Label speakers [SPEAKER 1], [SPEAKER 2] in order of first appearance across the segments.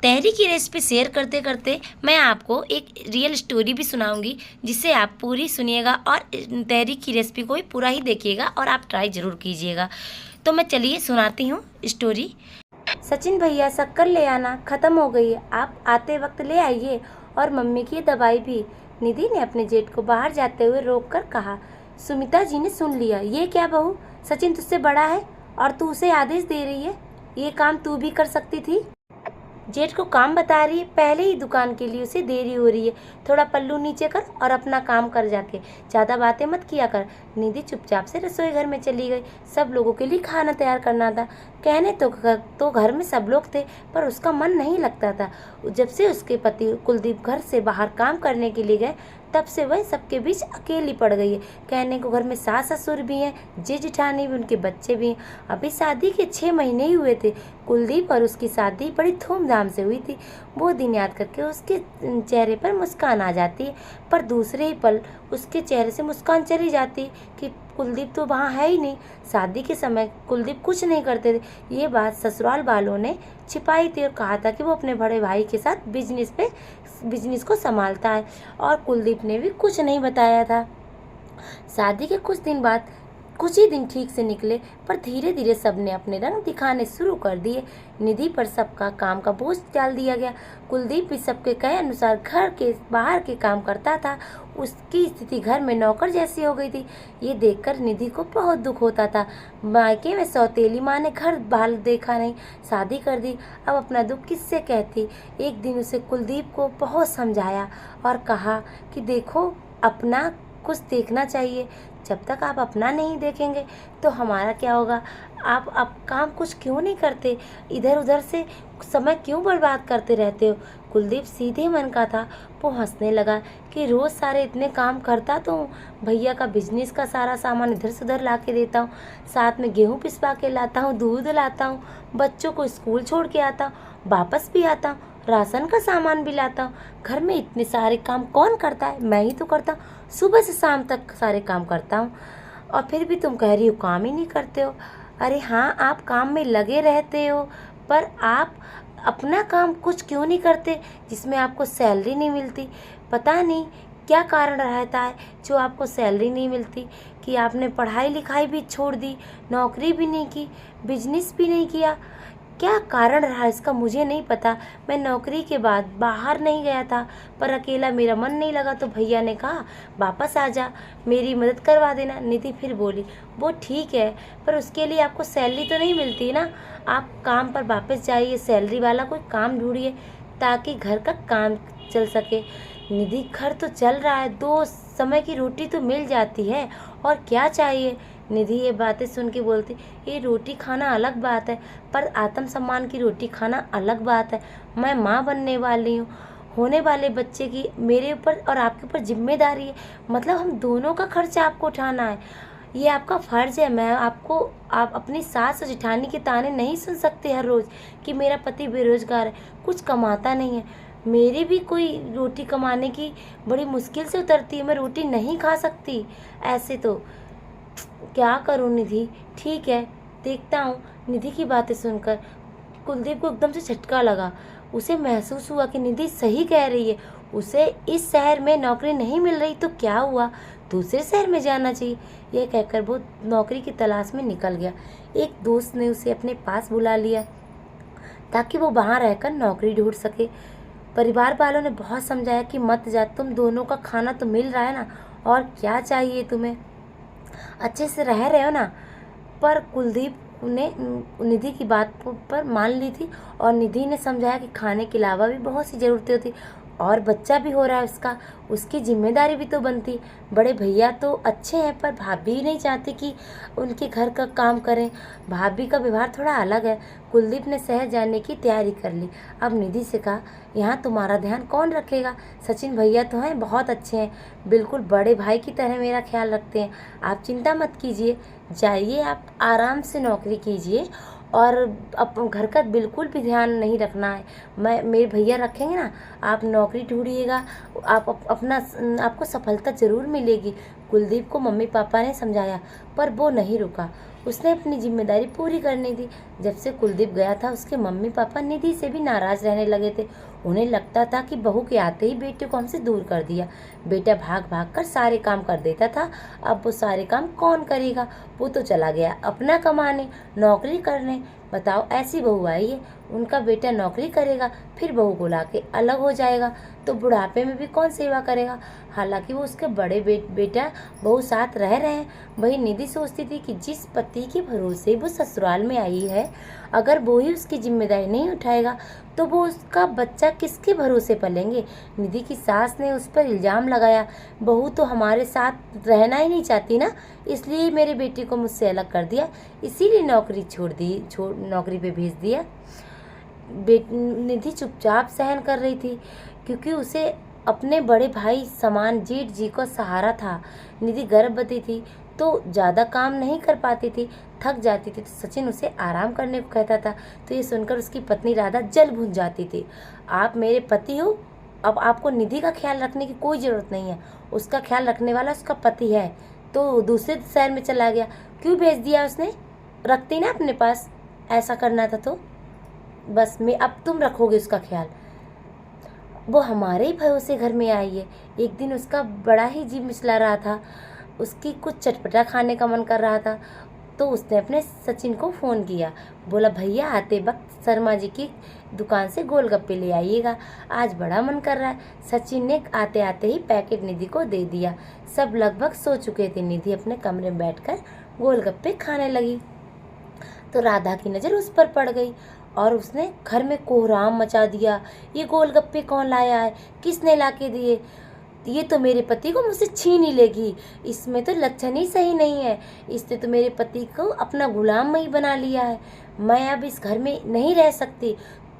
[SPEAKER 1] तहरी की recipe share करते करते मैं आपको एक रियल स्टोरी भी सुनाऊंगी, जिससे आप पूरी सुनिएगा और तहरी की रेसिपी को भी पूरा ही देखिएगा और आप ट्राई ज़रूर कीजिएगा। तो मैं चलिए सुनाती हूँ स्टोरी। सचिन भैया, शक्कर ले आना, ख़त्म हो गई है, आप आते वक्त ले आइए, और मम्मी की दवाई भी। निधि ने अपने जेठ को बाहर जाते हुए रोककर कहा। सुमिता जी ने सुन लिया। ये क्या बहू, सचिन तुझसे बड़ा है और तू उसे आदेश दे रही है? ये काम तू भी कर सकती थी। जेठ को काम बता रही है, पहले ही दुकान के लिए उसे देरी हो रही है। थोड़ा पल्लू नीचे कर और अपना काम कर जाके, ज़्यादा बातें मत किया कर। निधि चुपचाप से रसोई घर में चली गई। सब लोगों के लिए खाना तैयार करना था। कहने तो घर में सब लोग थे, पर उसका मन नहीं लगता था। जब से उसके पति कुलदीप घर से बाहर काम करने के लिए गए, तब से वह सबके बीच अकेली पड़ गई है। कहने को घर में सास ससुर भी हैं, जेठानी भी, उनके बच्चे भी हैं। अभी शादी के 6 महीने ही हुए थे। कुलदीप और उसकी शादी बड़ी धूमधाम से हुई थी। वो दिन याद करके उसके चेहरे पर मुस्कान आ जाती है, पर दूसरे ही पल उसके चेहरे से मुस्कान चली जाती है कि कुलदीप तो वहाँ है ही नहीं। शादी के समय कुलदीप कुछ नहीं करते थे। ये बात ससुराल वालों ने छिपाई थी और कहा था कि वो अपने बड़े भाई के साथ बिजनेस को संभालता है, और कुलदीप ने भी कुछ नहीं बताया था। शादी के कुछ ही दिन ठीक से निकले, पर धीरे धीरे सबने अपने रंग दिखाने शुरू कर दिए। निधि पर सबका काम का बोझ डाल दिया गया। कुलदीप भी सबके कहे अनुसार घर के बाहर के काम करता था। उसकी स्थिति घर में नौकर जैसी हो गई थी। ये देखकर निधि को बहुत दुख होता था। मायके में सौतेली माँ ने घर बाल देखा नहीं, शादी कर दी। अब अपना दुख किससे कहती। एक दिन उसे कुलदीप को बहुत समझाया और कहा कि देखो, अपना कुछ देखना चाहिए। जब तक आप अपना नहीं देखेंगे तो हमारा क्या होगा। आप काम कुछ क्यों नहीं करते, इधर उधर से समय क्यों बर्बाद करते रहते हो। कुलदीप सीधे मन का था। वो हंसने लगा कि रोज़ सारे इतने काम करता तो हूँ। भैया का बिजनेस का सारा सामान इधर से उधर ला के देता हूँ, साथ में गेहूँ पिसवा के लाता हूँ, दूध लाता हूँ, बच्चों को स्कूल छोड़ के आता हूँ, वापस भी आता हूँ, राशन का सामान भी लाता हूँ। घर में इतने सारे काम कौन करता है, मैं ही तो करता हूँ। सुबह से शाम तक सारे काम करता हूँ, और फिर भी तुम कह रही हो काम ही नहीं करते हो। अरे हाँ, आप काम में लगे रहते हो, पर आप अपना काम कुछ क्यों नहीं करते जिसमें आपको सैलरी नहीं मिलती। पता नहीं क्या कारण रहता है जो आपको सैलरी नहीं मिलती, कि आपने पढ़ाई लिखाई भी छोड़ दी, नौकरी भी नहीं की, बिजनेस भी नहीं किया। क्या कारण रहा इसका मुझे नहीं पता। मैं नौकरी के बाद बाहर नहीं गया था, पर अकेला मेरा मन नहीं लगा तो भैया ने कहा वापस आ जा, मेरी मदद करवा देना। निधि फिर बोली, वो ठीक है, पर उसके लिए आपको सैलरी तो नहीं मिलती ना। आप काम पर वापस जाइए, सैलरी वाला कोई काम ढूंढिए ताकि घर का काम चल सके। निधि, घर तो चल रहा है, 2 समय की रोटी तो मिल जाती है, और क्या चाहिए। निधि ये बातें सुन के बोलती, ये रोटी खाना अलग बात है, पर आत्मसम्मान की रोटी खाना अलग बात है। मैं माँ बनने वाली हूँ, होने वाले बच्चे की मेरे ऊपर और आपके ऊपर जिम्मेदारी है। मतलब हम दोनों का खर्चा आपको उठाना है, ये आपका फ़र्ज़ है। आप अपनी सास और जेठानी के ताने नहीं सुन सकते हर रोज़ कि मेरा पति बेरोज़गार है, कुछ कमाता नहीं है। मेरी भी कोई रोटी कमाने की बड़ी मुश्किल से उतरती है, मैं रोटी नहीं खा सकती। ऐसे तो क्या करूं निधि। ठीक है, देखता हूँ। निधि की बातें सुनकर कुलदीप को एकदम से झटका लगा। उसे महसूस हुआ कि निधि सही कह रही है। उसे इस शहर में नौकरी नहीं मिल रही तो क्या हुआ, दूसरे शहर में जाना चाहिए। यह कहकर वो नौकरी की तलाश में निकल गया। एक दोस्त ने उसे अपने पास बुला लिया ताकि वो वहाँ रहकर नौकरी ढूंढ सके। परिवार वालों ने बहुत समझाया कि मत जा, तुम दोनों का खाना तो मिल रहा है ना, और क्या चाहिए तुम्हें, अच्छे से रह रहे हो ना। पर कुलदीप ने निधि की बात पर मान ली थी, और निधि ने समझाया कि खाने के अलावा भी बहुत सी ज़रूरतें होती, और बच्चा भी हो रहा है उसका, उसकी जिम्मेदारी भी तो बनती। बड़े भैया तो अच्छे हैं, पर भाभी नहीं चाहती कि उनके घर का काम करें। भाभी का व्यवहार थोड़ा अलग है। कुलदीप ने शहर जाने की तैयारी कर ली। अब निधि से कहा, यहाँ तुम्हारा ध्यान कौन रखेगा। सचिन भैया तो हैं, बहुत अच्छे हैं, बिल्कुल बड़े भाई की तरह मेरा ख्याल रखते हैं। आप चिंता मत कीजिए, जाइए, आप आराम से नौकरी कीजिए, और घर का बिल्कुल भी ध्यान नहीं रखना है, मेरे भैया रखेंगे ना। आप नौकरी ढूंढिएगा, आपको सफलता ज़रूर मिलेगी। कुलदीप को मम्मी पापा ने समझाया, पर वो नहीं रुका। उसने अपनी जिम्मेदारी पूरी करनी थी। जब से कुलदीप गया था उसके मम्मी पापा निधि से भी नाराज रहने लगे थे। उन्हें लगता था कि बहू के आते ही बेटे को हमसे दूर कर दिया। बेटा भाग भाग कर सारे काम कर देता था, अब वो सारे काम कौन करेगा। वो तो चला गया अपना कमाने, नौकरी करने। बताओ, ऐसी बहू आई है, उनका बेटा नौकरी करेगा फिर बहू को लाके अलग हो जाएगा, तो बुढ़ापे में भी कौन सेवा करेगा। हालांकि वो उसके बड़े बेटा बहू साथ रह रहे हैं। वही निधि सोचती थी कि जिस पति के भरोसे वो ससुराल में आई है, अगर वो ही उसकी जिम्मेदारी नहीं उठाएगा तो वो उसका बच्चा किसके भरोसे पलेंगे। निधि की सास ने उस पर इल्ज़ाम लगाया, बहू तो हमारे साथ रहना ही नहीं चाहती ना, इसलिए मेरे बेटे को मुझसे अलग कर दिया, इसीलिए नौकरी नौकरी पे भेज दिया। निधि चुपचाप सहन कर रही थी, क्योंकि उसे अपने बड़े भाई समान जेठ जी को सहारा था। निधि गर्भवती थी तो ज़्यादा काम नहीं कर पाती थी, थक जाती थी, तो सचिन उसे आराम करने को कहता था। तो ये सुनकर उसकी पत्नी राधा जल भून जाती थी। आप मेरे पति हो, अब आपको निधि का ख्याल रखने की कोई ज़रूरत नहीं है, उसका ख्याल रखने वाला उसका पति है। तो दूसरे शहर में चला गया, क्यों भेज दिया उसने, रखती ना अपने पास, ऐसा करना था तो बस मैं, अब तुम रखोगे उसका ख्याल। वो हमारे ही भरोसे घर में आई है। एक दिन उसका बड़ा ही जी मिचला रहा था, उसकी कुछ चटपटा खाने का मन कर रहा था, तो उसने अपने सचिन को फ़ोन किया। बोला, भैया आते वक्त शर्मा जी की दुकान से गोलगप्पे ले आइएगा, आज बड़ा मन कर रहा है। सचिन ने आते आते ही पैकेट निधि को दे दिया। सब लगभग सो चुके थे। निधि अपने कमरे में बैठकर गोलगप्पे खाने लगी तो राधा की नज़र उस पर पड़ गई और उसने घर में कोहराम मचा दिया। ये गोलगप्पे कौन लाया है, किसने ला के दिए, ये तो मेरे पति को मुझसे छीन ही लेगी, इसमें तो लक्षण ही सही नहीं है, इसने तो मेरे पति को अपना गुलाम ही बना लिया है, मैं अब इस घर में नहीं रह सकती।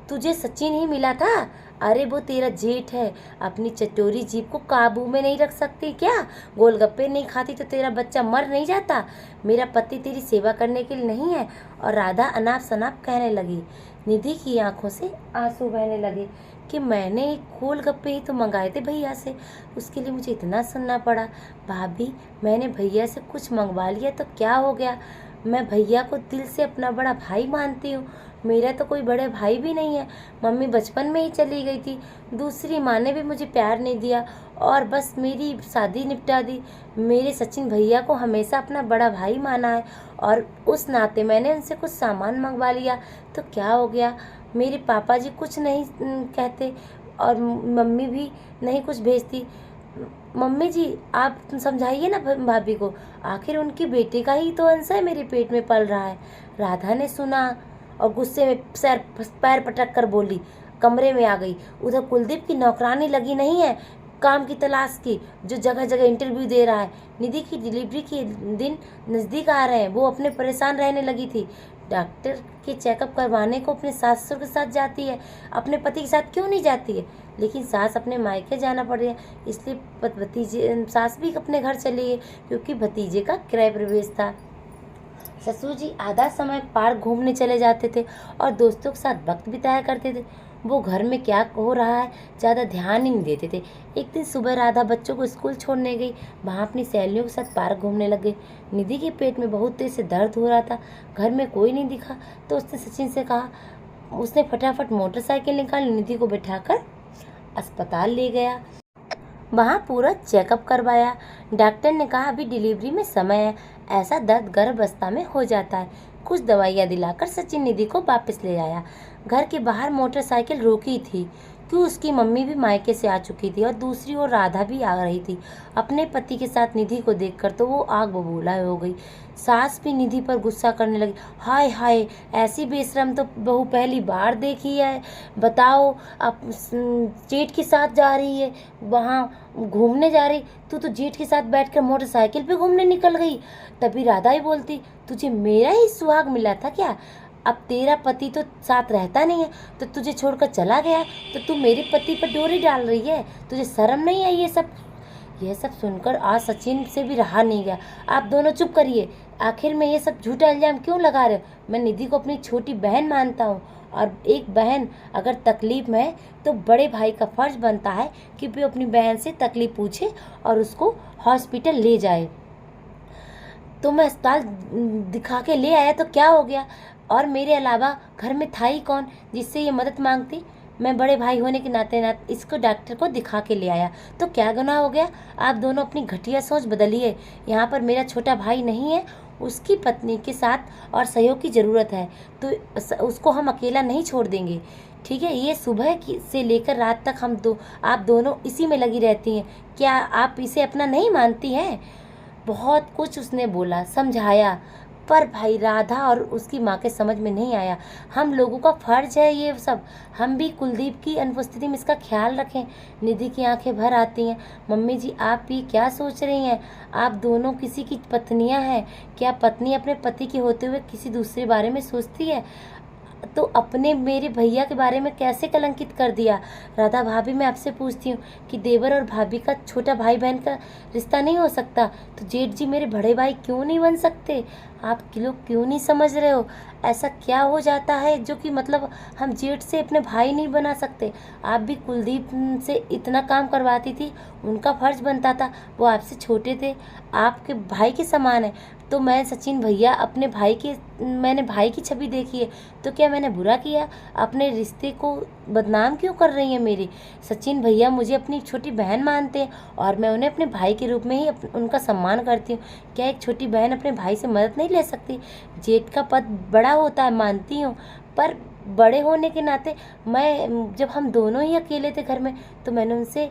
[SPEAKER 1] तुझे सचिन ही मिला था, अरे वो तेरा जेठ है, अपनी चटोरी जीभ को काबू में नहीं रख सकती क्या, गोलगप्पे नहीं खाती तो तेरा बच्चा मर नहीं जाता, मेरा पति तेरी सेवा करने के लिए नहीं है। और राधा अनाप शनाप कहने लगी। निधि की आंखों से आंसू बहने लगे कि मैंने एक गोलगप्पे ही तो मंगाए थे भैया से, उसके लिए मुझे इतना सुनना पड़ा। भाभी, मैंने भैया से कुछ मंगवा लिया तो क्या हो गया, मैं भैया को दिल से अपना बड़ा भाई मानती हूँ, मेरा तो कोई बड़े भाई भी नहीं है। मम्मी बचपन में ही चली गई थी, दूसरी माँ ने भी मुझे प्यार नहीं दिया और बस मेरी शादी निपटा दी। मेरे सचिन भैया को हमेशा अपना बड़ा भाई माना है और उस नाते मैंने उनसे कुछ सामान मंगवा लिया तो क्या हो गया। मेरे पापा जी कुछ नहीं कहते और मम्मी भी नहीं कुछ भेजती। मम्मी जी, आप समझाइए ना भाभी को, आखिर उनकी बेटे का ही तो अंश है मेरे पेट में पल रहा है। राधा ने सुना और गुस्से में पैर पटक कर बोली, कमरे में आ गई। उधर कुलदीप की नौकरानी लगी नहीं है काम की तलाश की, जो जगह जगह इंटरव्यू दे रहा है। निधि की डिलीवरी के दिन नज़दीक आ रहे हैं, वो अपने परेशान रहने लगी थी। डॉक्टर के चेकअप करवाने को अपने सास ससुर के साथ जाती है, अपने पति के साथ क्यों नहीं जाती है। लेकिन सास अपने मायके जाना पड़ रहा है, इसलिए भतीजे सास भी अपने घर चली गई क्योंकि भतीजे का गृह प्रवेश था। ससुर जी आधा समय पार्क घूमने चले जाते थे और दोस्तों के साथ वक्त बिताया करते थे। वो घर में क्या हो रहा है ज़्यादा ध्यान ही नहीं देते थे। एक दिन सुबह राधा बच्चों को स्कूल छोड़ने गई, वहाँ अपनी सहेलियों के साथ पार्क घूमने लग गई। निधि के पेट में बहुत तेज से दर्द हो रहा था, घर में कोई नहीं दिखा तो उसने सचिन से कहा। उसने फटाफट मोटरसाइकिल निकाली, निधि को बिठाकर अस्पताल ले गया, वहाँ पूरा चेकअप करवाया। डॉक्टर ने कहा अभी डिलीवरी में समय है, ऐसा दर्द गर्भावस्था में हो जाता है। कुछ दवाइयाँ दिलाकर सचिन निधि को वापस ले आया। घर के बाहर मोटरसाइकिल रोकी थी क्योंकि उसकी मम्मी भी मायके से आ चुकी थी और दूसरी ओर राधा भी आ रही थी। अपने पति के साथ निधि को देखकर तो वो आग बबूला हो गई। सास भी निधि पर गुस्सा करने लगी। हाय हाय, ऐसी बेशरम तो बहू पहली बार देखी है। बताओ, अब जेठ के साथ जा रही है, वहाँ घूमने जा रही, तू तो जेठ के साथ बैठकर मोटरसाइकिल पे घूमने निकल गई। तभी राधा ही बोलती, तुझे मेरा ही सुहाग मिला था क्या, अब तेरा पति तो साथ रहता नहीं है तो तुझे छोड़कर चला गया, तो तू मेरे पति पर डोरी डाल रही है, तुझे शर्म नहीं आई। ये सब सुनकर आज सचिन से भी रहा नहीं गया। आप दोनों चुप करिए, आखिर में ये सब झूठा इल्जाम क्यों लगा रहे हो। मैं निधि को अपनी छोटी बहन मानता हूँ और एक बहन अगर तकलीफ में है तो बड़े भाई का फर्ज बनता है कि वो अपनी बहन से तकलीफ पूछे और उसको हॉस्पिटल ले जाए। तो मैं अस्पताल दिखा के ले आया तो क्या हो गया, और मेरे अलावा घर में था ही कौन जिससे ये मदद मांगती। मैं बड़े भाई होने के नाते इसको डॉक्टर को दिखा के ले आया, तो क्या गुनाह हो गया। आप दोनों अपनी घटिया सोच बदलिए। यहाँ पर मेरा छोटा भाई नहीं है, उसकी पत्नी के साथ और सहयोग की ज़रूरत है, तो उसको हम अकेला नहीं छोड़ देंगे, ठीक है। ये सुबह की से लेकर रात तक आप दोनों इसी में लगी रहती हैं। क्या आप इसे अपना नहीं मानती हैं। बहुत कुछ उसने बोला, समझाया, पर भाई राधा और उसकी माँ के समझ में नहीं आया। हम लोगों का फर्ज है ये सब, हम भी कुलदीप की अनुपस्थिति में इसका ख्याल रखें। निधि की आंखें भर आती हैं। मम्मी जी आप भी क्या सोच रही हैं। आप दोनों किसी की पत्नियां हैं। क्या पत्नी अपने पति के होते हुए किसी दूसरे बारे में सोचती है। तो अपने मेरे भैया के बारे में कैसे कलंकित कर दिया। राधा भाभी मैं आपसे पूछती हूँ कि देवर और भाभी का छोटा भाई बहन का रिश्ता नहीं हो सकता, तो जेठ जी मेरे बड़े भाई क्यों नहीं बन सकते। आप लोग क्यों नहीं समझ रहे हो। ऐसा क्या हो जाता है जो कि मतलब हम जेठ से अपने भाई नहीं बना सकते। आप भी कुलदीप से इतना काम करवाती थी, उनका फर्ज बनता था। वो आपसे छोटे थे, आपके भाई के समान है। तो मैं सचिन भैया अपने भाई के मैंने भाई की छवि देखी है, तो क्या मैंने बुरा किया। अपने रिश्ते को बदनाम क्यों कर रही हैं मेरी। सचिन भैया मुझे अपनी छोटी बहन मानते हैं और मैं उन्हें अपने भाई के रूप में ही उनका सम्मान करती हूँ। क्या एक छोटी बहन अपने भाई से मदद नहीं ले सकती। जेठ का पद बड़ा होता है मानती हूँ, पर बड़े होने के नाते मैं जब हम दोनों ही अकेले थे घर में, तो मैंने उनसे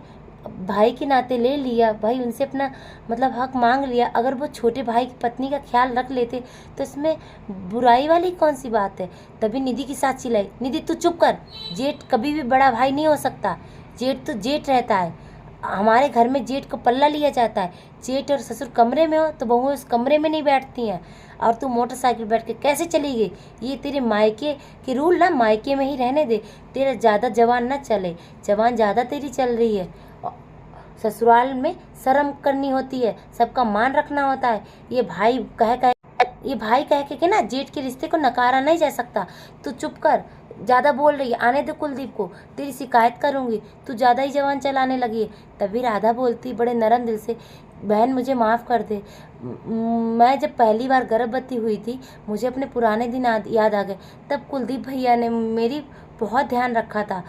[SPEAKER 1] भाई के नाते ले लिया। भाई उनसे अपना मतलब हक मांग लिया। अगर वो छोटे भाई की पत्नी का ख्याल रख लेते तो इसमें बुराई वाली कौन सी बात है। तभी निधि की साथ चिल्लाई, निधि तू चुप कर। जेठ कभी भी बड़ा भाई नहीं हो सकता। जेठ तो जेठ रहता है। हमारे घर में जेठ को पल्ला लिया जाता है। जेठ और ससुर कमरे में हो तो बहुएं उस कमरे में नहीं बैठती हैं। और तू मोटरसाइकिल बैठ के कैसे चली गई। ये तेरे मायके के रूल ना, मायके में ही रहने दे। तेरा ज़्यादा जवान ना चले, जवान ज़्यादा तेरी चल रही है। ससुराल में शर्म करनी होती है, सबका मान रखना होता है। ये भाई कह के ना जेठ के रिश्ते को नकारा नहीं जा सकता। तू चुप कर, ज़्यादा बोल रही है। आने दे कुलदीप को, तेरी शिकायत करूँगी। तू ज़्यादा ही जवान चलाने लगी है। तभी राधा बोलती बड़े नरम दिल से, बहन मुझे माफ़ कर दे। मैं जब पहली बार गर्भवती हुई थी, मुझे अपने पुराने दिन याद आ गए। तब कुलदीप भैया ने मेरी बहुत ध्यान रखा था,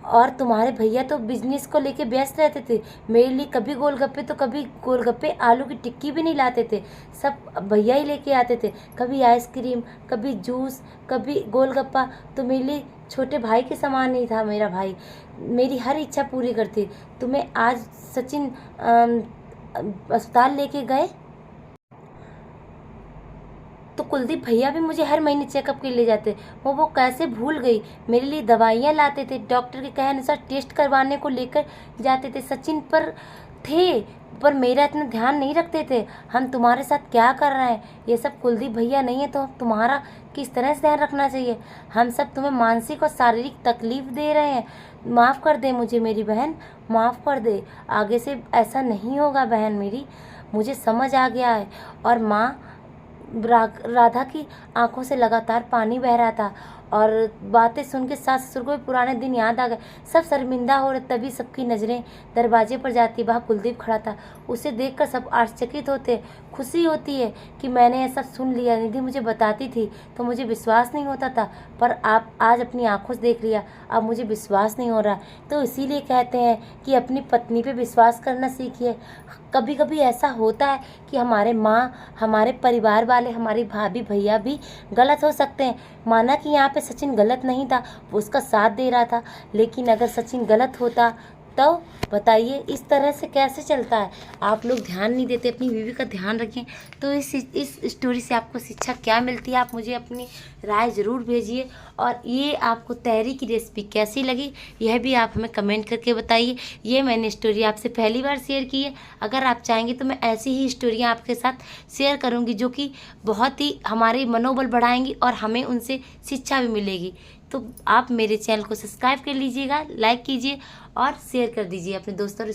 [SPEAKER 1] और तुम्हारे भैया तो बिजनेस को लेके व्यस्त रहते थे। मेरे लिए कभी गोलगप्पे तो कभी गोलगप्पे आलू की टिक्की भी नहीं लाते थे, सब भैया ही लेके आते थे। कभी आइसक्रीम, कभी जूस, कभी गोलगप्पा। तो मेरे लिए छोटे भाई के समान नहीं था मेरा भाई, मेरी हर इच्छा पूरी करती। तुम्हें आज सचिन अस्पताल लेके गए तो कुलदीप भैया भी मुझे हर महीने चेकअप के लिए ले जाते। वो कैसे भूल गई। मेरे लिए दवाइयाँ लाते थे, डॉक्टर के कहे अनुसार टेस्ट करवाने को लेकर जाते थे। सचिन पर थे, पर मेरा इतना ध्यान नहीं रखते थे। हम तुम्हारे साथ क्या कर रहे हैं ये सब कुलदीप भैया नहीं है तो तुम्हारा किस तरह से ध्यान रखना चाहिए। हम सब तुम्हें मानसिक और शारीरिक तकलीफ दे रहे हैं। माफ़ कर दे मुझे मेरी बहन, माफ़ कर दे। आगे से ऐसा नहीं होगा बहन मेरी, मुझे समझ आ गया है। और माँ, राधा की आंखों से लगातार पानी बह रहा था, और बातें सुन के सास ससुर को भी पुराने दिन याद आ गए। सब शर्मिंदा हो रहे, तभी सबकी नज़रें दरवाजे पर जाती। वहाँ कुलदीप खड़ा था, उसे देखकर सब आश्चर्यचकित होते। खुशी होती है कि मैंने ऐसा सुन लिया। निधि मुझे बताती थी तो मुझे विश्वास नहीं होता था, पर आप आज अपनी आंखों से देख लिया, अब मुझे विश्वास नहीं हो रहा। तो इसीलिए कहते हैं कि अपनी पत्नी पे विश्वास करना सीखिए। कभी कभी ऐसा होता है कि हमारे माँ, हमारे परिवार वाले, हमारी भाभी भैया भी गलत हो सकते हैं। माना कि यहाँ पे सचिन गलत नहीं था, वो उसका साथ दे रहा था, लेकिन अगर सचिन गलत होता तो बताइए इस तरह से कैसे चलता है। आप लोग ध्यान नहीं देते, अपनी बीवी का ध्यान रखें। तो इस स्टोरी से आपको शिक्षा क्या मिलती है, आप मुझे अपनी राय ज़रूर भेजिए। और ये आपको तहरी की रेसिपी कैसी लगी यह भी आप हमें कमेंट करके बताइए। ये मैंने स्टोरी आपसे पहली बार शेयर की है। अगर आप चाहेंगे तो मैं ऐसी ही स्टोरियाँ आपके साथ शेयर करूँगी जो कि बहुत ही हमारे मनोबल बढ़ाएंगी और हमें उनसे शिक्षा भी मिलेगी। तो आप मेरे चैनल को सब्सक्राइब कर लीजिएगा, लाइक कीजिए और शेयर कर दीजिए अपने दोस्तों